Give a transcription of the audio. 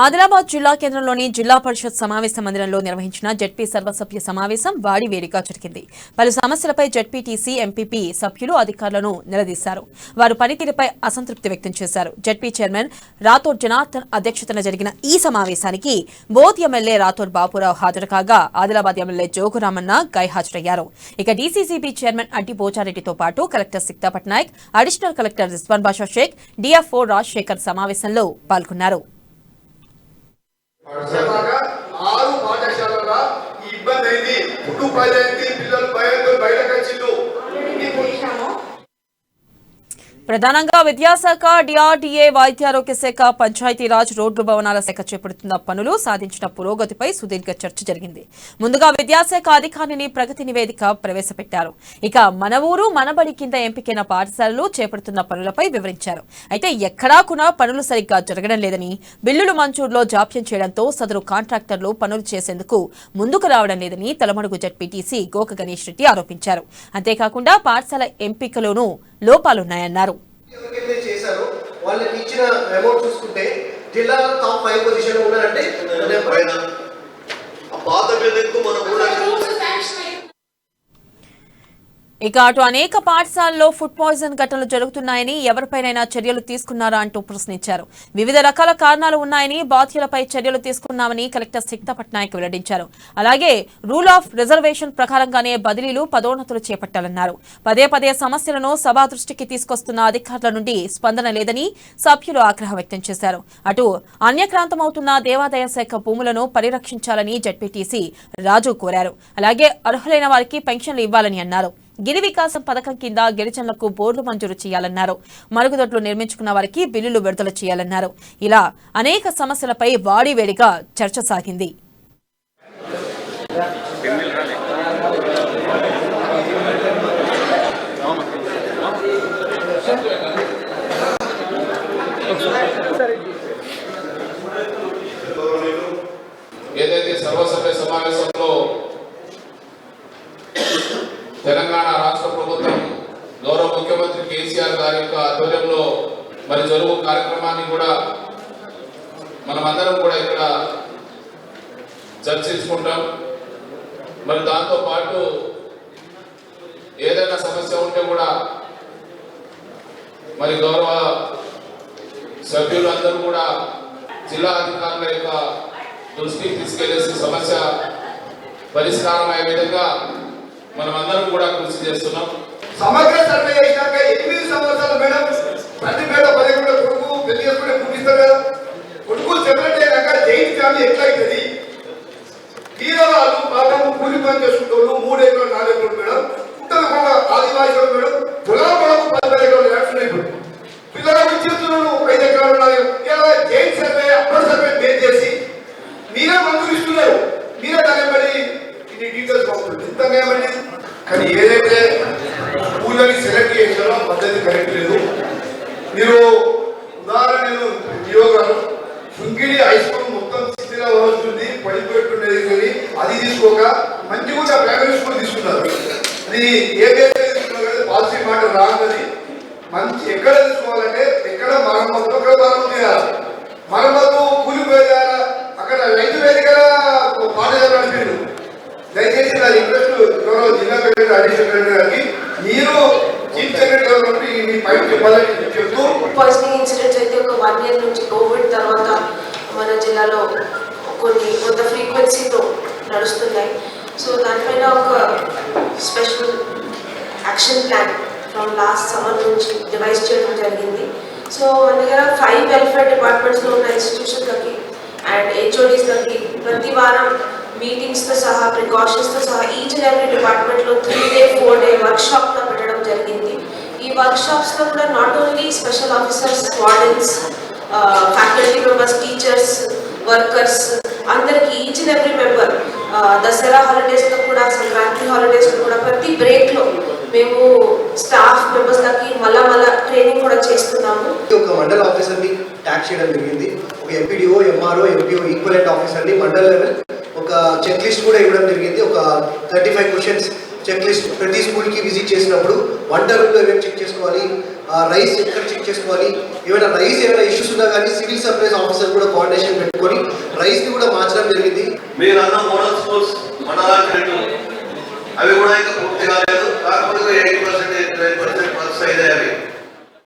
ఆదిలాబాద్ జిల్లా కేంద్రంలోని జిల్లా పరిషత్ సమావేశ మందిరంలో నిర్వహించిన జెడ్పీ సర్వసభ్య సమావేశం వాడి వేడిగా జరిగింది. పలు సమస్యలపై జెడ్పీటీసీ, ఎంపీపీ సభ్యులు అధికారులను నిలదీశారు. వారు పనితీరుపై అసంతృప్తి వ్యక్తం చేశారు. జెడ్పీ చైర్మన్ రాథోడ్ జనార్దన్ అధ్యక్షతన జరిగిన ఈ సమావేశానికి బోధ్ ఎమ్మెల్యే రాథోడ్ బాపురావు హాజరు కాగా ఆదిలాబాద్ ఎమ్మెల్యే జోగురామన్న గైహాజరయ్యారు. ఇక డీసీసీబీ చైర్మన్ అడ్డి పోచారెడ్డితో పాటు collector Sikta Patnaik, additional collector Rizwan Basha Shaik, DFO Rajasekhar సమావేశంలో పాల్గొన్నారు. పాఠశాల ఇబ్బంది అయింది. ఫుడ్ పాయిజన్ పిల్లలు బయటకు వచ్చిండు. ప్రధానంగా విద్యాశాఖ, డిఆర్డీఏ, వైద్యారోగ్య శాఖ, పంచాయతీరాజ్, రోడ్లు భవనాల శాఖ చేపడుతున్న పనులు సాధించిన పురోగతిపై సుదీర్ఘ చర్చ జరిగింది. ముందుగా విద్యాశాఖ అధికారిని ప్రగతి నివేదిక ప్రవేశపెట్టారు. ఇక మన ఊరు మనబడి కింద ఎంపికైన పాఠశాలలు చేపడుతున్న పనులపై వివరించారు. అయితే ఎక్కడా కూడా పనులు సరిగ్గా జరగడం లేదని, బిల్లులు మంజూరులో జాప్యం చేయడంతో సదరు కాంట్రాక్టర్లు పనులు చేసేందుకు ముందుకు రావడం లేదని తలమడుగు జెడ్పీటీసీ గోక గణేష్ రెడ్డి ఆరోపించారు. అంతేకాకుండా పాఠశాల ఎంపికలోనూ లోపాలున్నాయన్నారు. వాళ్ళకి ఇచ్చిన అమౌంట్ చూసుకుంటే జిల్లా టాప్ 5 పొజిషన్ ఉన్నారంటే పాత బిల్డింగ్ మనం కూడా ఇక అటు అనేక పాఠశాలల్లో ఫుడ్ పాయిజన్ ఘటనలు జరుగుతున్నాయని, ఎవరిపైనైనా చర్యలు తీసుకున్నారా అంటూ ప్రశ్నించారు. వివిధ రకాల కారణాలు ఉన్నాయని, బాధ్యులపై చర్యలు తీసుకున్నామని కలెక్టర్ సిక్తా పట్నాయక్ వెల్లడించారు. అలాగే రూల్ ఆఫ్ రిజర్వేషన్ ప్రకారంగానే బదిలీలు, పదోన్నతులు చేపట్టాలన్నారు. పదే పదే సమస్యలను సభా దృష్టికి తీసుకొస్తున్న అధికారుల నుండి స్పందన లేదని సభ్యులు ఆగ్రహం వ్యక్తం చేశారు. అటు అన్యక్రాంతమవుతున్న దేవాదాయ శాఖ భూములను పరిరక్షించాలని జెడ్పీటీసీ రాజు కోరారు. అలాగే అర్హులైన వారికి పెన్షన్లు ఇవ్వాలని అన్నారు. గిరి వికాసం పథకం కింద గిరిజనులకు బోర్లు మంజూరు చేయాలన్నారు. మరుగుదొడ్లు నిర్మించుకున్న వారికి బిల్లులు విడుదల చేయాలన్నారు. ఇలా అనేక సమస్యలపై వాడివేడిగా చర్చ సాగింది. ఏదైతే సర్వసభ్య సమావేశంలో తెలంగాణ రాష్ట్ర ప్రభుత్వం గౌరవ ముఖ్యమంత్రి కేసీఆర్ గారి యొక్క ఆధ్వర్యంలో మరి జరుగు కార్యక్రమాన్ని కూడా మనమందరం కూడా ఇక్కడ చర్చించుకుంటాం. మరి దాంతో పాటు ఏదైనా సమస్య ఉంటే కూడా మరి గౌరవ సభ్యులందరూ కూడా జిల్లా అధికారుల యొక్క దృష్టికి తీసుకెళ్లేసి సమస్య పరిష్కారం అయ్యే విధంగా మనమందరం కూడా కృషి చేస్తున్నాం. సమగ్ర సర్వే చేసినాక 8 సంవత్సరాలు మేడం ప్రతి పేద 10 కొడుకు పెళ్లి చేసుకుంటే పుట్టిస్తారు కదా. కొడుకు సెపరేట్ అయినాక జైన్ ఫ్యామిలీ ఎట్లా అవుతుంది? తీరవాళ్ళు పాపం కూలి పని చేసుకుంటారు. 3 ఎకరాలు 4 ఎకరాలు మేడం ఉంటుంది. కూడా ఆదివాసీలు మేడం పొలాలు మనకు 10 ఎకరాలు వేస్తున్నాయి. పిల్లలకు ఇచ్చేస్తున్నాను 5 ఎకరాలు 4 ఇలా జైన్ సర్వే అప్పటి సర్వే బేస్ చేసి మీరే మంజూరు ఇస్తున్నారు. మీరే దానిపడి ఇది డీటెయిల్స్ పంపుతుంది. ఇంతగా ఏమండి కానీ ఏదైతే పూలని సెలెక్ట్ చేసారో పద్ధతి కరెక్ట్ లేదు. మీరు ఉదాహరణ నియోగాలు శృంగిరి హై స్కూల్ మొత్తం స్థితిలో వస్తుంది, పడిపెట్టుండేది కానీ అది తీసుకోక మంచిగా ప్రైమరీ స్కూల్ తీసుకున్నారు. అది ఏదైతే తీసుకున్నారు కదా పాలసీ మాట రాగది. మంచి ఎక్కడ తీసుకోవాలంటే ఎక్కడ మరమ్మతు అక్కడ మరమ్మతు చేయాలి. మరమ్మతు కూలిపోయారా అక్కడ రైతు వేదిక పాఠశాల నడిపిండు. దయచేసి నా రిక్వెస్ట్ గౌరవ జిల్లా కలెక్టర్, అడిషనల్ కలెక్టర్ గారికి మీరు చీఫ్ సెక్రటరీ నుండి మీ పైన చెప్పాలని చెప్తూ పాయిజనింగ్ ఇన్సిడెంట్స్ అయితే ఒక 1 year నుంచి కోవిడ్ తర్వాత మన జిల్లాలో కొంత ఫ్రీక్వెన్సీతో నడుస్తున్నాయి. సో దానిపైన ఒక special action plan from last summer నుంచి డివైజ్ చేయడం జరిగింది. సో మన దగ్గర 5 వెల్ఫేర్ డిపార్ట్మెంట్స్లో ఉన్న ఇన్స్టిట్యూషన్లకి అండ్ హెచ్ఓడీస్లకి ప్రతి వారం మీటింగ్స్తో సహా, ప్రికాషన్స్తో సహా ఈచ్ అండ్ ఎవ్రీ డిపార్ట్మెంట్లో 3-day 4-day వర్క్షాప్గా పెట్టడం జరిగింది. ఈ వర్క్షాప్స్లో కూడా not only special officers, wardens, faculty members, teachers, workers అందరికీ each and every member Dasara హాలిడేస్లో కూడా, సంక్రాంతి హాలిడేస్లో కూడా ప్రతి బ్రేక్లో మేము స్టాఫ్ మెంబర్స్లకి మళ్ళా ట్రైనింగ్ కూడా చేస్తున్నాము. ఒక మండల ఆఫీసర్ని ట్యాగ్ చేయడం జరిగింది. ఒక ఎంపీడీఓ, ఎంఆర్ఓ, ఎంపీఓ ఈక్వలెంట్ ఆఫీసర్ని మండల్ లెవెల్ ఒక చెక్ లిస్ట్ కూడా ఇవ్వడం జరిగింది. ఒక 35 క్వశ్చన్స్ చెక్ లిస్ట్ ప్రతి స్కూల్కి విజిట్ చేసినప్పుడు వంట రూమ్లో ఏమేమి చెక్ చేసుకోవాలి, రైస్ ఎక్కడ చెక్ చేసుకోవాలి, ఏమైనా ఇష్యూస్ ఉన్నా కానీ సివిల్ సప్లైస్ ఆఫీసర్ కూడా కోఆర్డినేషన్ పెట్టుకొని రైస్ని కూడా మార్చడం జరిగింది. మీరు అన్న మోడల్ స్కూల్స్ మండలానికి అవి కూడా ఇంకా పూర్తి కాలేదు. కాకపోతే